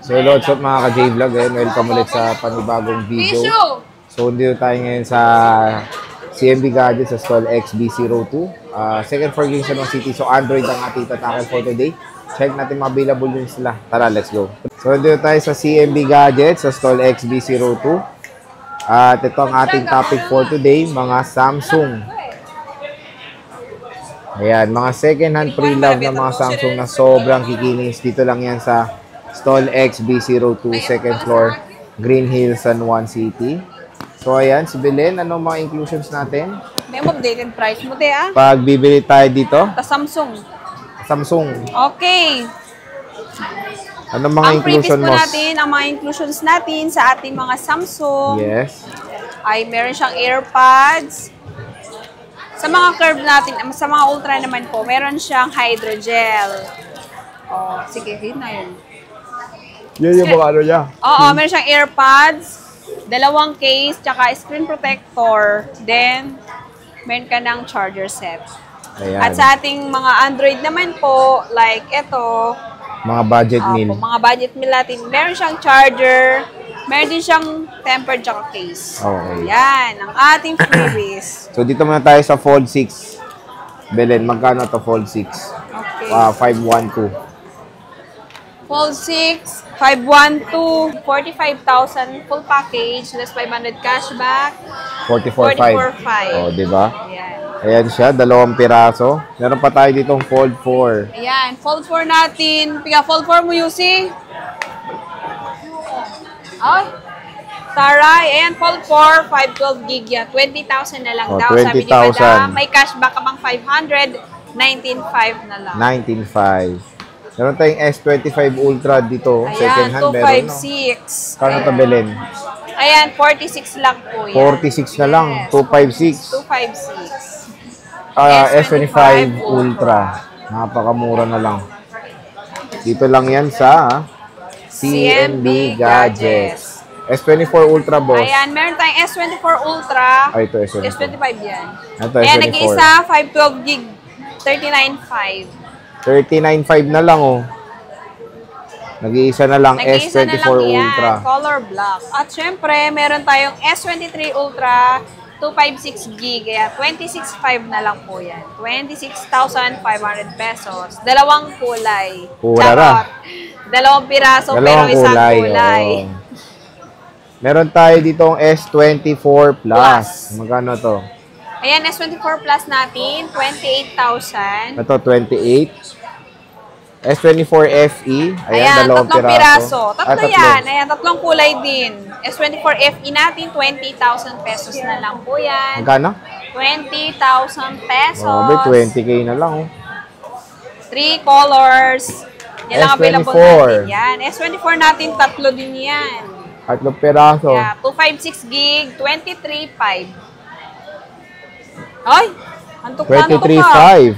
So, loads up mga ka-J-Vlog. Welcome ulit sa panibagong video. So, dito tayo ngayon sa CMB Gadgets sa stall XB02. Second floor Quezon City. So, Android ang ating tatakil for today. Check natin available din sila. Tara, let's go. So, dito tayo sa CMB Gadgets sa stall XB02. At ito ang ating topic for today, mga Samsung. Ayan, mga second-hand pre-love na mga Samsung na sobrang kikinis. Dito lang yan sa stall XB02, second floor, Green Hills, San Juan City. So, ayan, si Belen, ano mga inclusions natin? May updated price mo, te, ah? Pag bibili tayo dito? Sa Samsung. Samsung. Okay. Ano mga inclusion mo? Ang mga inclusions natin sa ating mga Samsung. Yes. Ay, meron siyang AirPods. Sa mga curve natin, sa mga ultra naman po, meron siyang hydrogel. Oh, sige, yun na yun. Yan yung mga ano niya. Oo, meron siyang AirPods, dalawang case, tsaka screen protector. Then, meron ka ng charger set. Ayan. At sa ating mga Android naman po, like ito, mga budget meal. Mga budget meal natin, meron siyang charger, meron din siyang tempered tsaka case. Okay. Yan, ang ating freebies. So, dito muna tayo sa Fold 6. Belen, magkano to Fold 6? Okay. 512. Fold 6, 512, 45,000 full package, less 500 cashback, 44,500. Oh, di ba? Ayan. Ayan siya, 2 piraso. Meron pa tayo ditong Fold 4. Ayan, Fold 4 natin. Piga, Fold 4 mo, Yusi. Ay, taray. Ayan, Fold 4, 512 gig yan. 20,000 na lang daw. 20,000. Sabi ni Madam, may cashback ka bang 500, 19,500 na lang. 19,500. Meron tayong S25 Ultra dito. Ayan, Second hand meron. 256. Kano to, Belen? Ayan, 46 lang po yan. 46 na lang. Yes, 256. 256. S25 Ultra. Napakamura na lang. Dito lang yan sa CMB Gadgets. S24 Ultra, boss. Ayan, meron tayong S24 Ultra. Ay, ito S24. S25 yan. Ito Ayan, S24. nag-iisa, 512 gig, 39.5. 39.5 na lang, oh. Nag-iisa na lang Nag-iisa S24 na lang yan, Ultra. color black. At syempre, meron tayong S23 Ultra, 256 gig. Kaya 26.5 na lang po yan. 26,500 pesos. Dalawang kulay. Pura. Dalawang piraso Dalawang pero isang kulay. kulay. Oh. Meron tayo ditong S24 Plus. Magkano to? Ayan, S24 Plus natin, 28,000. Ito, 28. S24 FE. Ayan, dalawang tatlong piraso. Tatlo tatlo. yan. Ayan, tatlong kulay din. S24 FE natin, 20,000 pesos na lang po yan. Magkano? 20,000 pesos. Oh, 20K na lang, oh. 3 colors. Yan ang available S24. natin. Yan. S24 natin, tatlo din yan. Tatlong piraso. Yeah, 256 gig, 23.5. Ay, antok pa. 23.5.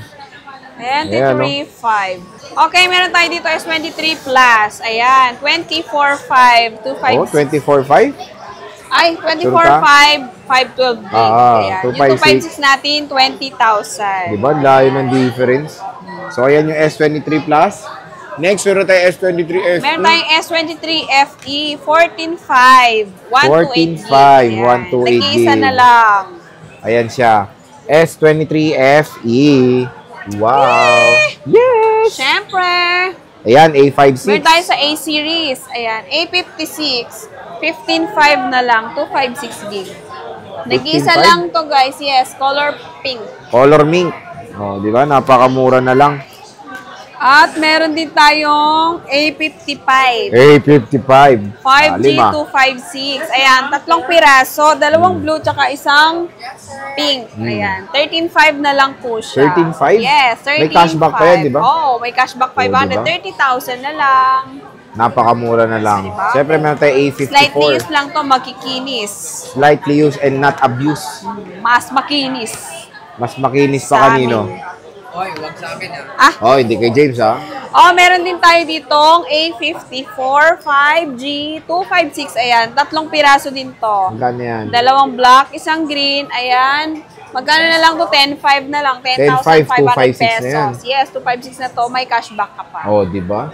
Ayan, Ayan, 23.5. Okay, meron tayo dito S23 Plus. Ayan, 24.5, 256. Oh, 24.5? Ay, 24.5, 512 gig. Ayan, yung 256 natin, 20,000. Diba? Layo ng difference. So, ayan yung S23 Plus. Next, meron tayo S23 FE. Meron tayong S23 FE, 14.5, 128 14.5, gig. 128 Nag-iisa gig. na lang. Ayan siya. S23 FE. Wow! Yes! Siyempre. Ayan, A56. Meron tayo sa A-series. Ayan, A56. 15.5 na lang, 256 gig. Nag-iisa 15.5? lang to guys. Yes, color pink. Color mink. Oh, di ba? Napakamura na lang. At meron din tayong A55. A55. 5G 256. Ayan, tatlong piraso. Dalawang blue tsaka isang pink. Ayan, 13.5 na lang po siya. 13.5? Yes, 13.5. May cashback pa yan, di ba? Oo, may cashback 500. diba? 30,000 na lang. Napakamura na lang. Diba? Siyempre, meron tayo A54. Slightly used lang to, makikinis. Slightly used and not abused. Mas makinis. Mas makinis Sa pa kanino. amin. Oy, wag sa akin ah. Oh, hindi kay James, ha? Oh, meron din tayo ditong A54, 5G, 256. Ayan, tatlong piraso din to. Magkano yan? Dalawang black, isang green. Ayan. Magkano na lang to? 10,500 na lang. 10,500, 10,500 256 na yan. pesos. Yes, 256 na to. May cashback ka pa. Oh, di ba?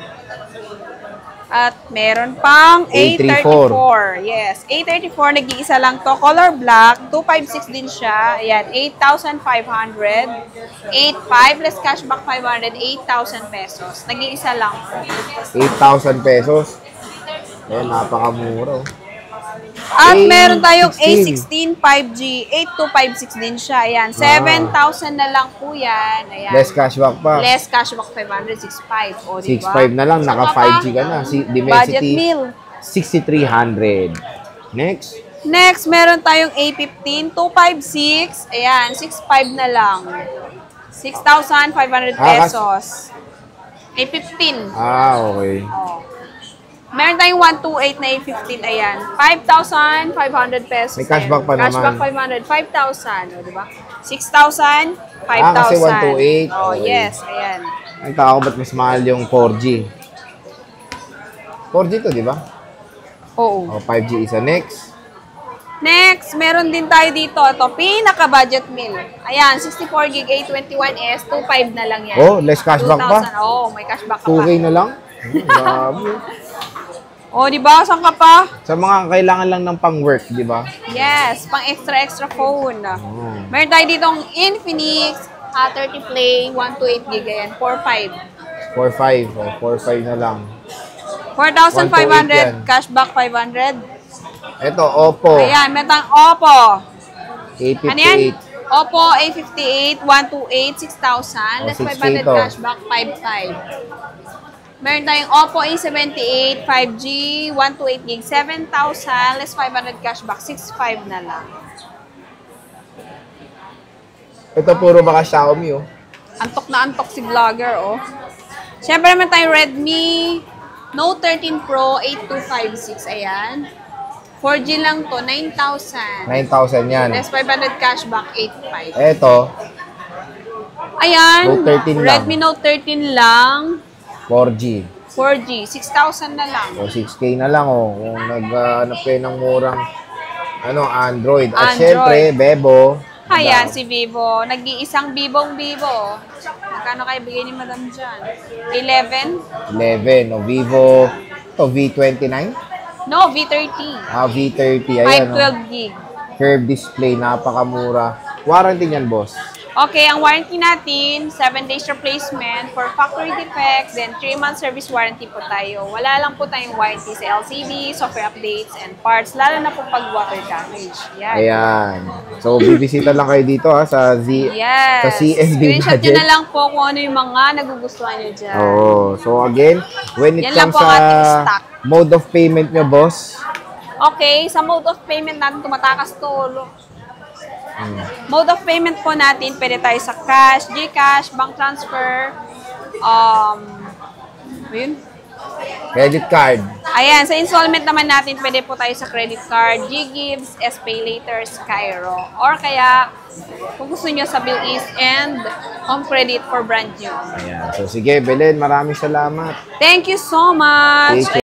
At meron pang A34. Yes, A34, nag-iisa lang to. Color black, 256 din siya. Ayan, 8,500. 8,500 less cashback 500, 8,000 pesos. Nag-iisa lang po. 8,000 pesos. Ayan, napakamura. At meron tayong A16 5G, 8256 din siya. Ayan, 7,000 na lang po yan. Ayan. Less cashback pa. Less cashback 500, 6,500. O, diba? 6,500 na lang, naka 5G ka na. Budget Dimensity, meal. 6,300. Next. Next, meron tayong A15, 256. Ayan, 6,500 na lang. 6,500 pesos. A15. Okay. Oh. Meron tayong 128 na A15, ayan. 5,500 pesos. May cashback pa naman. Cashback 500, 5,000, o, diba? 6,000, 5,000. Kasi 128. Oh, Okay. yes, ayan. Ang tao ba't mas mahal yung 4G? 4G to, di ba? Oo. O, 5G isa. Next. Next, meron din tayo dito. Ito, pinaka-budget meal. Ayan, 64 gig A21s, 2,500 na lang yan. Oh, less cashback pa? 2,000. Oo, may cashback ka 2K pa. na lang? Grabe. O, di ba? Saan ka pa? Sa mga kailangan lang ng pang-work, di ba? Yes, pang extra phone. Oh. Meron tayo ditong Infinix 30 Play 128 gig. Ayan, 4,500. 4,500. O, 4,500 na lang. 4,500, 128 yan. cashback 500. Ito, Oppo. Ayan, meron tayong Oppo. A58. Ano yan? Oppo A58, 128, 6,000. Less 6K 500 to. cashback, 5,500. Meron tayong Oppo A78, 5G, 128 gig, 7,000. Less 500 cashback, 6,500 na lang. Ito puro baka Xiaomi, oh. Antok na antok si vlogger, oh. Siyempre naman tayong Redmi Note 13 Pro 8256. Ayan. 4G lang to, 9,000. 9,000 yan. Less 500 cashback, 8,500. Ito, Ayan. Note 13 lang. Redmi Note 13 lang. 4G. 4G, 6,000 na lang. O, 6K na lang, oh. Kung nag-hanap kayo ng murang Android. At Android. syempre, Bebo. Ayan, si Vivo. Nag-iisang Vivo. Magkano kayo bigay ni Madam dyan? 11? 11. O, Vivo. Ito, V29. No, V30. V30. Ayan, oh. 512 gig. Curved display. Napakamura. Warranty niyan, boss. Okay, ang warranty natin, 7 days replacement for factory defects, then 3 months service warranty po tayo. Wala lang po tayong warranty sa LCD, software updates, and parts, lalo na po pag water damage. Yan. Ayan. So, bibisita lang kayo dito, ha, sa Yes. sa CNB Screenshot nyo Gadget. na lang po kung ano yung mga nagugustuhan nyo dyan. Oo. So, again, when it Yan lang comes po ang ating sa stock. mode of payment nyo, boss, Okay, sa mode of payment natin, tumatakas to. Mode of payment po natin, pwede tayo sa cash, GCash, bank transfer, yun. credit card. Ayan, sa installment naman natin, pwede po tayo sa credit card, GGives, SPay Later, Skyro. Or kaya, kung gusto nyo sa Bill East and Home Credit for brand new. Ayan. So, sige, Belen, maraming salamat. Thank you so much! Thank you.